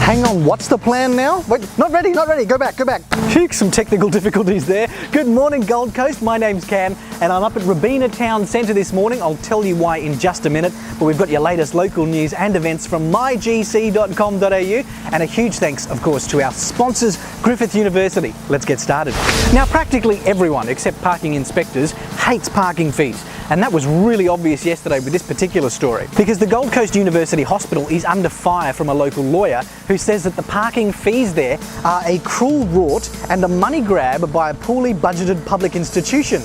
Hang on, what's the plan now? Wait, not ready, go back. Phew, some technical difficulties there. Good morning, Gold Coast. My name's Cam, and I'm up at Robina Town Centre this morning. I'll tell you why in just a minute, but we've got your latest local news and events from mygc.com.au, and a huge thanks, of course, to our sponsors, Griffith University. Let's get started. Now, practically everyone, except parking inspectors, hates parking fees. And that was really obvious yesterday with this particular story, because the Gold Coast University Hospital is under fire from a local lawyer who says that the parking fees there are a cruel rort and a money grab by a poorly budgeted public institution.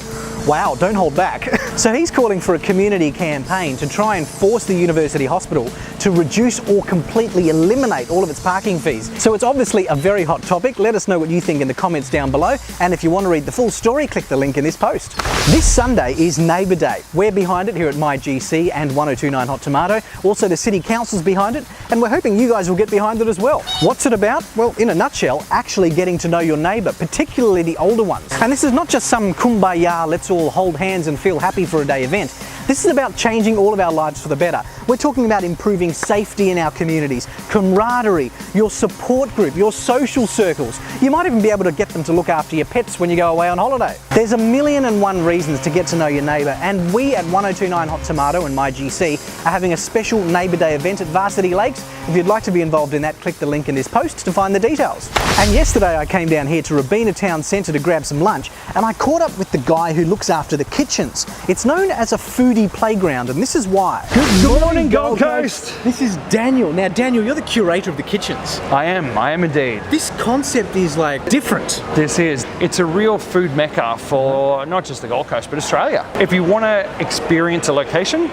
Wow, don't hold back. So he's calling for a community campaign to try and force the university hospital to reduce or completely eliminate all of its parking fees. So it's obviously a very hot topic. Let us know what you think in the comments down below. And if you want to read the full story, click the link in this post. This Sunday is Neighbour Day. We're behind it here at myGC and 1029 Hot Tomato. Also, the City Council's behind it, and we're hoping you guys will get behind it as well. What's it about? Well, in a nutshell, actually getting to know your neighbour, particularly the older ones. And this is not just some kumbaya, let's all hold hands and feel happy for a day event. This is about changing all of our lives for the better. We're talking about improving safety in our communities, camaraderie, your support group, your social circles. You might even be able to get them to look after your pets when you go away on holiday. There's 1,000,001 reasons to get to know your neighbour, and we at 1029 Hot Tomato and myGC are having a special Neighbour Day event at Varsity Lakes. If you'd like to be involved in that, click the link in this post to find the details. And yesterday I came down here to Robina Town Centre to grab some lunch, and I caught up with the guy who looks after the kitchens. It's known as a foodie playground, and this is why. Good morning, Gold Coast. This is Daniel. Now, Daniel, you're the curator of the kitchens. I am indeed. This concept is like different. It's a real food mecca for not just the Gold Coast, but Australia. If you want to experience a location,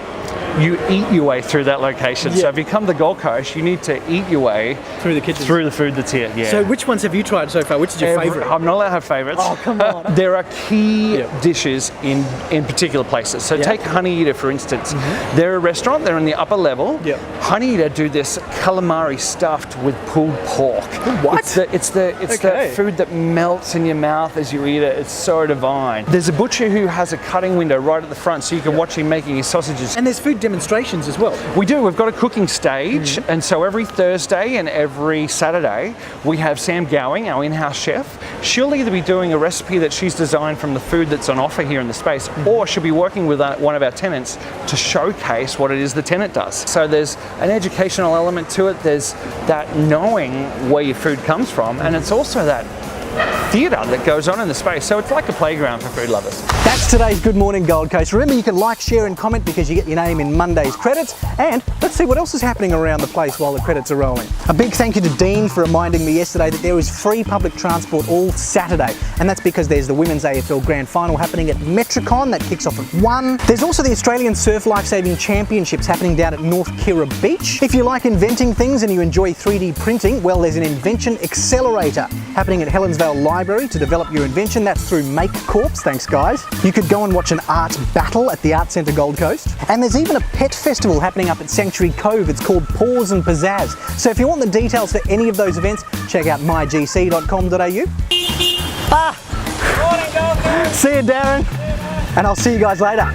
you eat your way through that location. Yeah. So if you come to the Gold Coast, you need to eat your way through the kitchen, through the food that's here. Yeah. So which ones have you tried so far? Which is your favourite? I'm not allowed to have favourites. Oh, come on. There are key dishes in particular places. So take Honey Eater, for instance. They're a restaurant. They're in the upper level. Honey Eater do this calamari stuffed with pulled pork. What? It's the food that melts in your mouth as you eat it. It's so divine. There's a butcher who has a cutting window right at the front, so you can watch him making his sausages. And there's food demonstrations as well. We do. We've got a cooking stage, and so every Thursday and every Saturday we have Sam Gowing, our in-house chef. She'll either be doing a recipe that she's designed from the food that's on offer here in the space, or she'll be working with one of our tenants to showcase what it is the tenant does. So there's an educational element to it. There's that knowing where your food comes from, and it's also that theatre that goes on in the space. So it's like a playground for food lovers. That's today's Good Morning Gold Coast. Remember, you can like, share and comment because you get your name in Monday's credits. And let's see what else is happening around the place while the credits are rolling. A big thank you to Dean for reminding me yesterday that there is free public transport all Saturday. And that's because there's the Women's AFL Grand Final happening at Metricon that kicks off at 1. There's also the Australian Surf Lifesaving Championships happening down at North Kira Beach. If you like inventing things and you enjoy 3D printing, well, there's an Invention Accelerator happening at Helensvale Library to develop your invention. That's through Make Corps. Thanks, guys. You could go and watch an art battle at the Art Centre Gold Coast. And there's even a pet festival happening up at Sanctuary Cove. It's called Paws and Pizzazz. So if you want the details for any of those events, check out mygc.com.au. Morning, Gold Coast. See you, Darren. And I'll see you guys later.